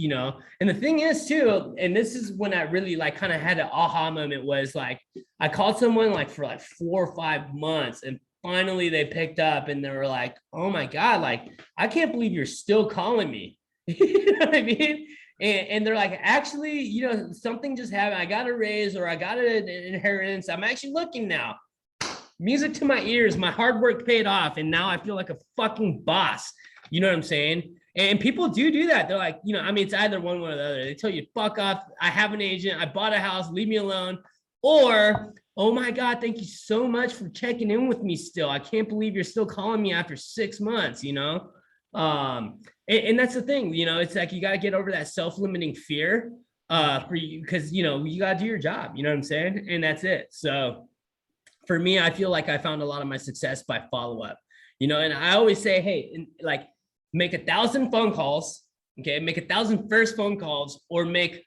and the thing is too, and this is when I really like kind of had an aha moment was like, I called someone like for like 4 or 5 months and finally they picked up and they were like, oh my God, like, I can't believe you're still calling me. You know what I mean? And they're like, actually, something just happened. I got a raise or I got an inheritance. I'm actually looking now. Music to my ears. My hard work paid off. And now I feel like a fucking boss. You know what I'm saying? And people do that. They're like, it's either one or the other. They tell you, fuck off. I have an agent. I bought a house. Leave me alone. Or, oh my God, thank you so much for checking in with me still. I can't believe you're still calling me after 6 months, and that's the thing, it's like you got to get over that self-limiting fear for you because you got to do your job, you know what I'm saying? And that's it. So for me, I feel like I found a lot of my success by follow-up, and I always say, hey, like make 1,000 phone calls, okay, make 1,000 first phone calls or make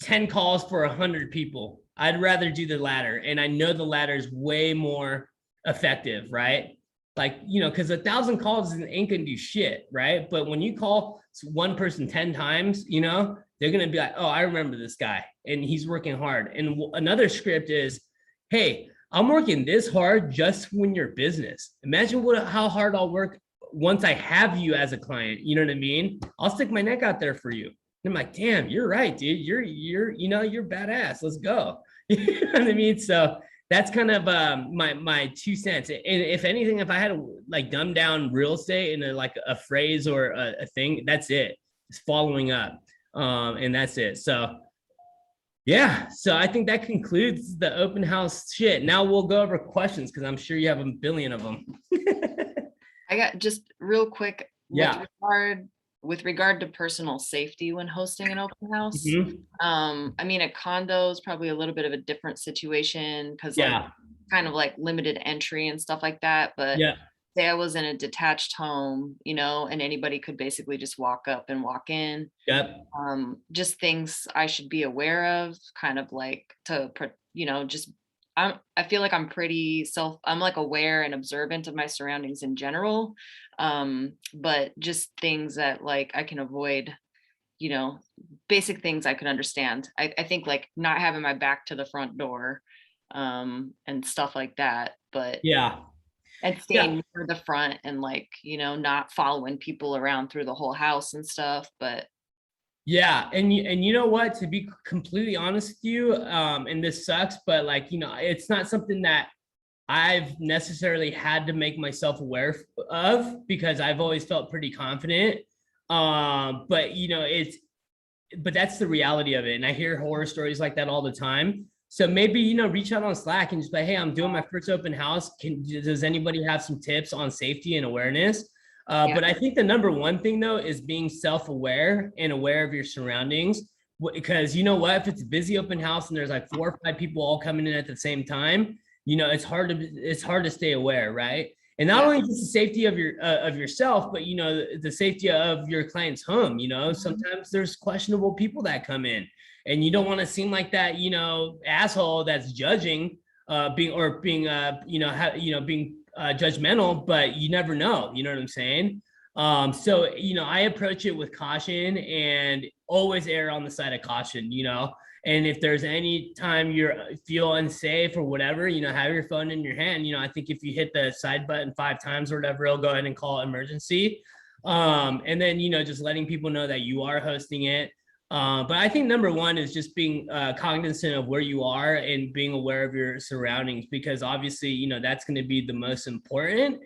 10 calls for 100 people. I'd rather do the latter, and I know the latter is way more effective, right? Like, because 1,000 calls ain't gonna do shit, right? But when you call one person 10 times, they're gonna be like, oh, I remember this guy and he's working hard. And another script is, hey, I'm working this hard just when you're business. Imagine how hard I'll work once I have you as a client. You know what I mean? I'll stick my neck out there for you. And I'm like, damn, you're right, dude. You're badass. Let's go. You know what I mean? So that's kind of my 2 cents. And if anything, if I had to like dumb down real estate in a phrase or a thing, that's it. It's following up, and that's it. So yeah, so I think that concludes the open house shit. Now we'll go over questions because I'm sure you have a billion of them.
I got just real quick.
Yeah.
With regard to personal safety when hosting an open house.
Mhm.
I mean, a condo is probably a little bit of a different situation because
Yeah.
like kind of like limited entry and stuff like that. But
Yeah.
say I was in a detached home, and anybody could basically just walk up and walk in.
Yep.
Just things I should be aware of, kind of like just I feel like I'm like aware and observant of my surroundings in general. But just things that like I can avoid, basic things I could understand. I think like not having my back to the front door, and stuff like that. But
Yeah.
and staying near the front and like, not following people around through the whole house and stuff. But
Yeah, and you know what? To be completely honest with you, and this sucks, but like it's not something that I've necessarily had to make myself aware of because I've always felt pretty confident. But but that's the reality of it, and I hear horror stories like that all the time. So maybe reach out on Slack and just be, hey, I'm doing my first open house. Does anybody have some tips on safety and awareness? But I think the number one thing though is being self-aware and aware of your surroundings. Because you know what, if it's a busy open house and there's like 4 or 5 people all coming in at the same time, it's hard to stay aware, right? And not only just the safety of yourself, but the safety of your client's home. Sometimes there's questionable people that come in, and you don't want to seem like that asshole that's judging, being judgmental, but you never know. You know what I'm saying? So I approach it with caution and always err on the side of caution. And if there's any time you feel unsafe or whatever, have your phone in your hand. I think if you hit the side button 5 times or whatever, it'll go ahead and call emergency. And then, just letting people know that you are hosting it. But I think number one is just being cognizant of where you are and being aware of your surroundings, because obviously, that's going to be the most important.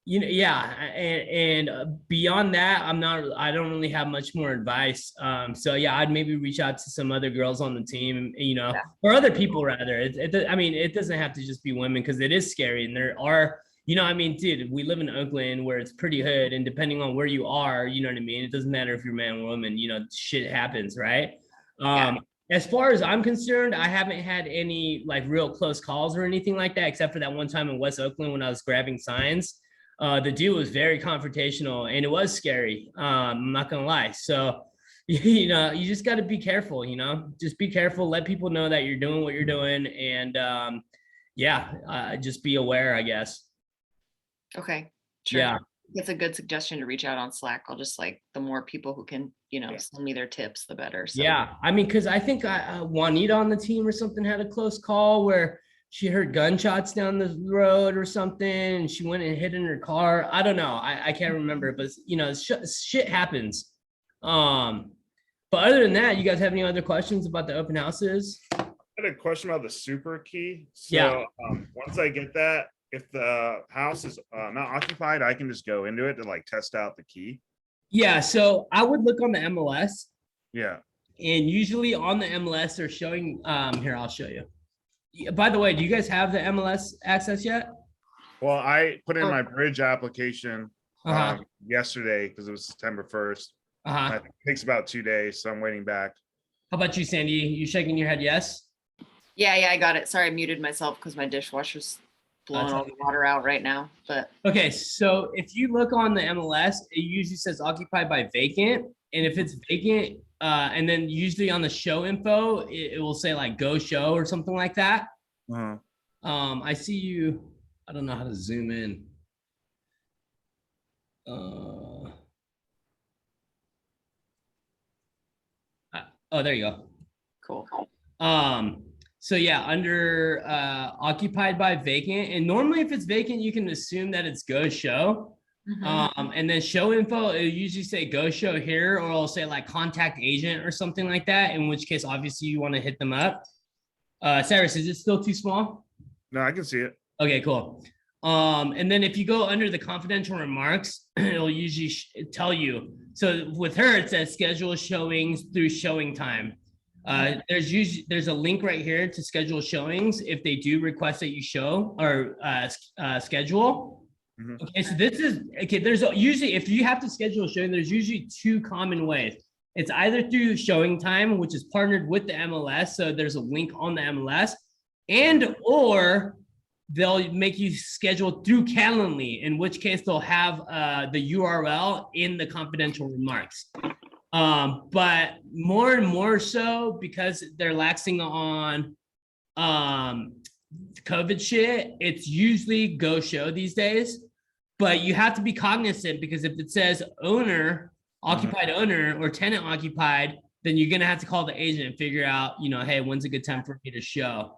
And beyond that, I don't really have much more advice. So yeah, I'd maybe reach out to some other girls on the team, or other people rather. It doesn't have to just be women, because it is scary, and there are, dude, we live in Oakland where it's pretty hood, and depending on where you are, it doesn't matter if you're man or woman, shit happens, right? As far as I'm concerned, I haven't had any like real close calls or anything like that, except for that one time in West Oakland when I was grabbing signs. The dude was very confrontational and it was scary. I'm not gonna lie. So, you just got to be careful, just be careful, let people know that you're doing what you're doing. And just be aware, I guess.
Okay. Sure.
Yeah.
It's a good suggestion to reach out on Slack. I'll just like, the more people who can, send me their tips, the better. So.
Yeah. Cause I think Juanita on the team or something had a close call where she heard gunshots down the road or something, and she went and hid in her car. I don't know. I can't remember, but shit happens. But other than that, you guys have any other questions about the open houses?
I had a question about the super key. So once I get that, if the house is not occupied, I can just go into it to like test out the key.
Yeah. So I would look on the MLS.
Yeah.
And usually on the MLS, they're showing, here, I'll show you. By the way, do you guys have the MLS access yet?
Well, I put in my bridge application yesterday because it was September 1st. I think it takes about 2 days, so I'm waiting back.
How about you, Sandy? You shaking your head yes?
Yeah, I got it. Sorry, I muted myself because my dishwasher's blowing all the water out right now. But
okay, so if you look on the MLS, it usually says occupied by vacant. And if it's vacant, and then usually on the show info, it will say like go show or something like that. I see you. I don't know how to zoom in. Oh, there you go.
Cool.
So yeah, under occupied by vacant, and normally if it's vacant, you can assume that it's go show. And then show info, it'll usually say go show here, or it'll say like contact agent or something like that, in which case obviously you want to hit them up. Cyrus, is it still too small?
No, I can see it.
Okay, cool. And then if you go under the confidential remarks, it'll usually tell you. So with her, it says schedule showings through showing time. There's a link right here to schedule showings if they do request that you show or schedule. Okay, so this is okay. There's usually, if you have to schedule a showing, there's usually two common ways. It's either through showing time, which is partnered with the MLS, so there's a link on the MLS, and or they'll make you schedule through Calendly, in which case they'll have the URL in the confidential remarks. But more and more so, because they're laxing on COVID shit, it's usually go show these days. But you have to be cognizant, because if it says owner, occupied owner, or tenant occupied, then you're gonna have to call the agent and figure out, hey, when's a good time for me to show.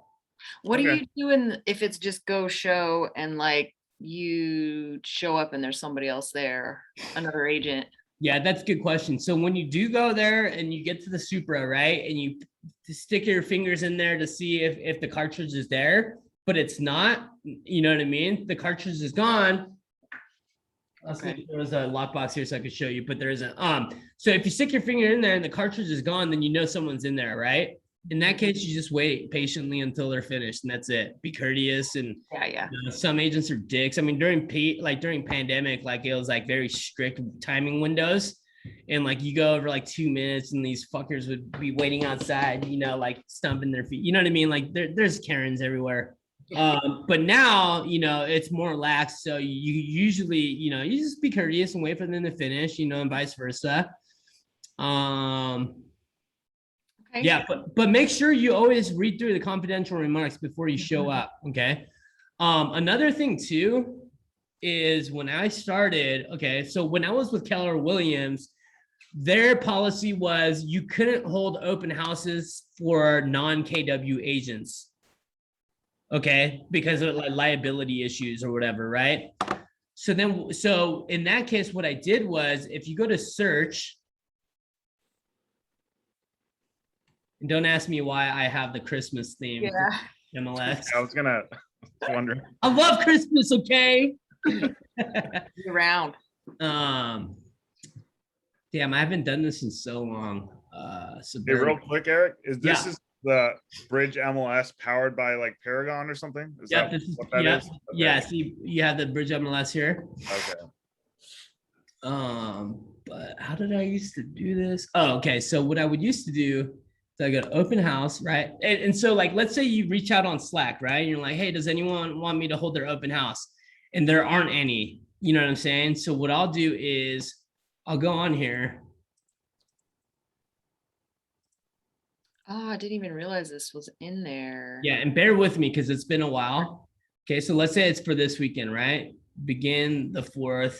What do you do if it's just go show and like you show up and there's somebody else there, another agent?
Yeah, that's a good question. So when you do go there and you get to the Supra, right, and you stick your fingers in there to see if the cartridge is there, but it's not, you know what I mean? The cartridge is gone. There was a lockbox here so I could show you, but there isn't. So if you stick your finger in there and the cartridge is gone, then you know someone's in there, right? In that case, you just wait patiently until they're finished, and that's it. Be courteous. And some agents are dicks. I mean, during pandemic, like it was like very strict timing windows, and like you go over like 2 minutes, and these fuckers would be waiting outside, like stumping their feet. You know what I mean? Like there's Karens everywhere. But now, it's more lax. So you usually, you just be courteous and wait for them to finish, and vice versa. Yeah, but make sure you always read through the confidential remarks before you show up. Okay. Another thing too is when I started, so when I was with Keller Williams, their policy was you couldn't hold open houses for non-KW agents. Okay, because of like liability issues or whatever, right? So in that case, what I did was, if you go to search, and don't ask me why I have the Christmas theme MLS.
I was wondering.
I love Christmas, okay?
Around.
Damn, I haven't done this in so long. So
hey, real quick, Eric, is the Bridge MLS powered by like Paragon or something? Is that what that is? Okay.
Yeah, see, you have the Bridge MLS here.
Okay.
But how did I used to do this? Oh, okay. So what I would used to do, so I go to open house, right? And so like, let's say you reach out on Slack, right? And you're like, hey, does anyone want me to hold their open house? And there aren't any, you know what I'm saying? So what I'll do is I'll go on here.
Oh, I didn't even realize this was in there.
Yeah, and bear with me because it's been a while. Okay, so let's say it's for this weekend, right? Begin the 4th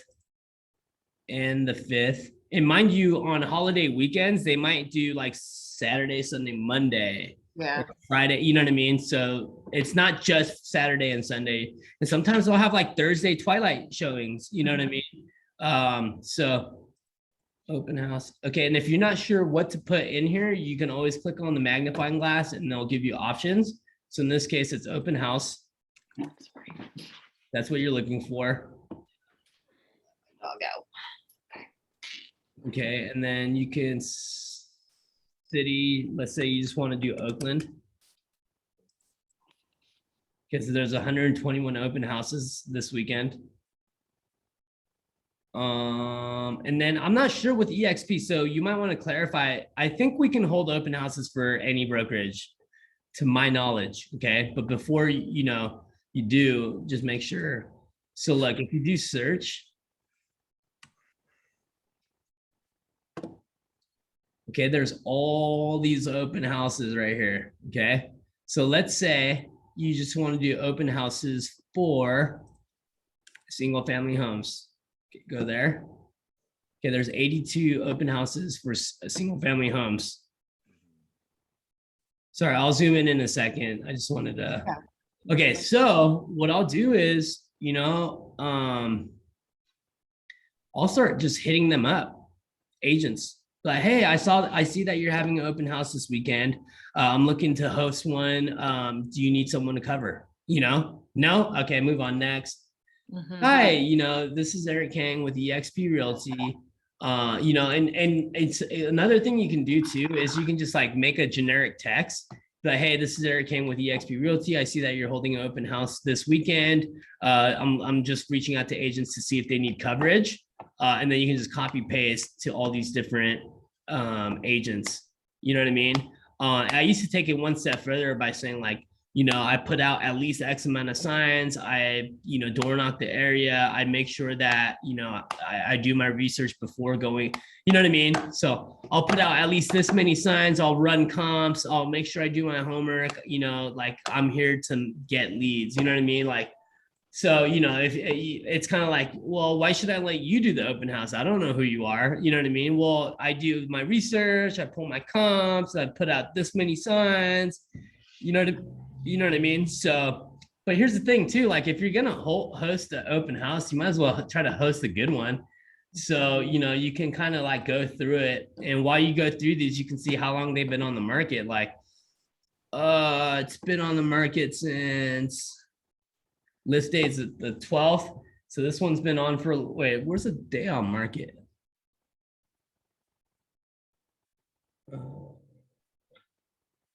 and the 5th. And mind you, on holiday weekends, they might do like Saturday, Sunday, Monday, Friday, you know what I mean? So it's not just Saturday and Sunday. And sometimes they'll have like Thursday twilight showings, you know what I mean? So open house. Okay, and if you're not sure what to put in here, you can always click on the magnifying glass and they'll give you options. So in this case, it's open house. That's what you're looking for.
Dog out.
Okay, and then you can city, let's say you just want to do Oakland. Because there's 121 open houses this weekend. And then I'm not sure with EXP, so you might want to clarify. I think we can hold open houses for any brokerage, to my knowledge. Okay, but before you do, just make sure. So look, if you do search, okay, there's all these open houses right here. Okay, so let's say you just want to do open houses for single family homes. Okay, go there. Okay, there's 82 open houses for single family homes. Sorry, I'll zoom in a second. I just wanted to.
Yeah.
Okay, so what I'll do is, I'll start just hitting them up, agents. But hey, I see that you're having an open house this weekend. I'm looking to host one. Do you need someone to cover? No? Okay, move on next.
Mhm.
Hi, this is Eric Kang with eXp Realty. And it's another thing you can do too is you can just like make a generic text. But hey, this is Eric Kang with eXp Realty. I see that you're holding an open house this weekend. I'm just reaching out to agents to see if they need coverage. And then you can just copy paste to all these different agents. You know what I mean? I used to take it one step further by saying like, I put out at least X amount of signs. I, door knock the area. I make sure that, I do my research before going, you know what I mean? So I'll put out at least this many signs. I'll run comps. I'll make sure I do my homework, like I'm here to get leads. You know what I mean? Like, so, if it's kind of like, well, why should I let you do the open house? I don't know who you are. You know what I mean? Well, I do my research. I pull my comps. I put out this many signs, you know what I mean? So, but here's the thing too, like if you're going to host an open house, you might as well try to host a good one. So, you can kind of like go through it. And while you go through these, you can see how long they've been on the market. Like, it's been on the market since list date's the 12th. So this one's been on for, wait, where's the day on market?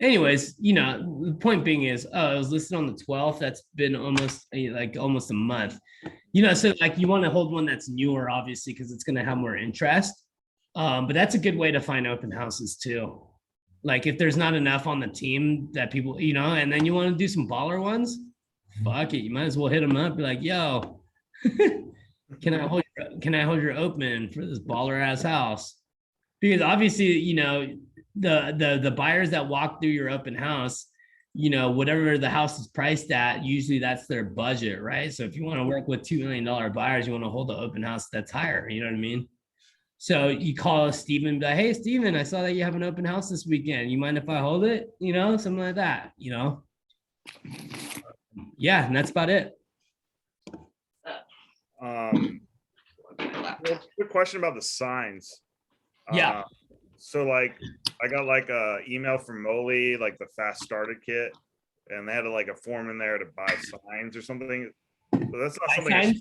Anyways, the point being is, it was listed on the 12th. That's been almost a month. So like you want to hold one that's newer, obviously, because it's going to have more interest. But that's a good way to find open houses too. Like if there's not enough on the team that people, and then you want to do some baller ones, fuck it, you might as well hit them up. Be like, yo, can I hold your open for this baller ass house? Because obviously, the buyers that walk through your open house, whatever the house is priced at, usually that's their budget, right? So if you want to work with $2 million buyers, you want to hold the open house that's higher. You know what I mean? So you call Steven, be like, hey, Steven, I saw that you have an open house this weekend. You mind if I hold it? Something like that, Yeah, and that's about it.
Quick question about the signs.
Yeah.
So like I got like a email from Molly, like the fast starter kit, and they had like a form in there to buy signs or something. But that's not something.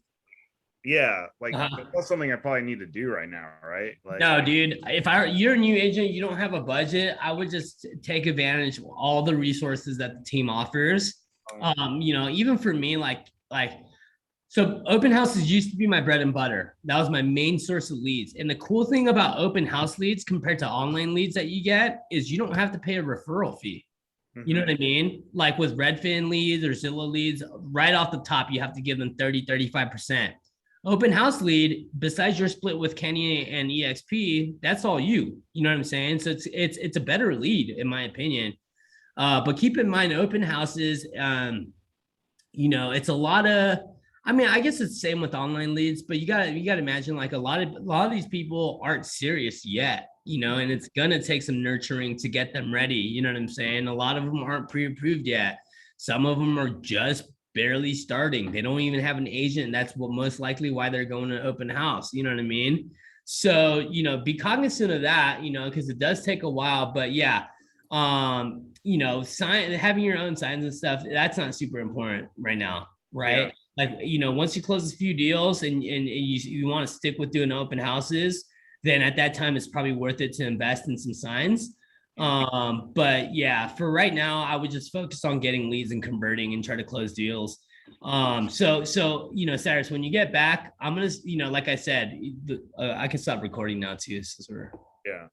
Yeah, like that's not something I probably need to do right now, right? Like,
no, dude. If you're a new agent, you don't have a budget, I would just take advantage of all the resources that the team offers. Even for me, so open houses used to be my bread and butter. That was my main source of leads. And the cool thing about open house leads compared to online leads that you get is you don't have to pay a referral fee. You know what I mean? Like with Redfin leads or Zillow leads, right off the top, you have to give them 35%. Open house lead, besides your split with Kenny and EXP, that's all you. You know what I'm saying? So it's a better lead in my opinion. But keep in mind, open houses, it's a lot of. I guess it's the same with online leads, but you gotta imagine like a lot of these people aren't serious yet, and it's gonna take some nurturing to get them ready. You know what I'm saying? A lot of them aren't pre-approved yet. Some of them are just barely starting. They don't even have an agent. That's what most likely why they're going to open house. You know what I mean? So, be cognizant of that, because it does take a while, but yeah, having your own signs and stuff, that's not super important right now. Right. Yeah. Like, once you close a few deals and you want to stick with doing open houses, then at that time, it's probably worth it to invest in some signs. But yeah, for right now, I would just focus on getting leads and converting and try to close deals. So Cyrus, when you get back, I'm gonna, like I said, I can stop recording now too. So
yeah.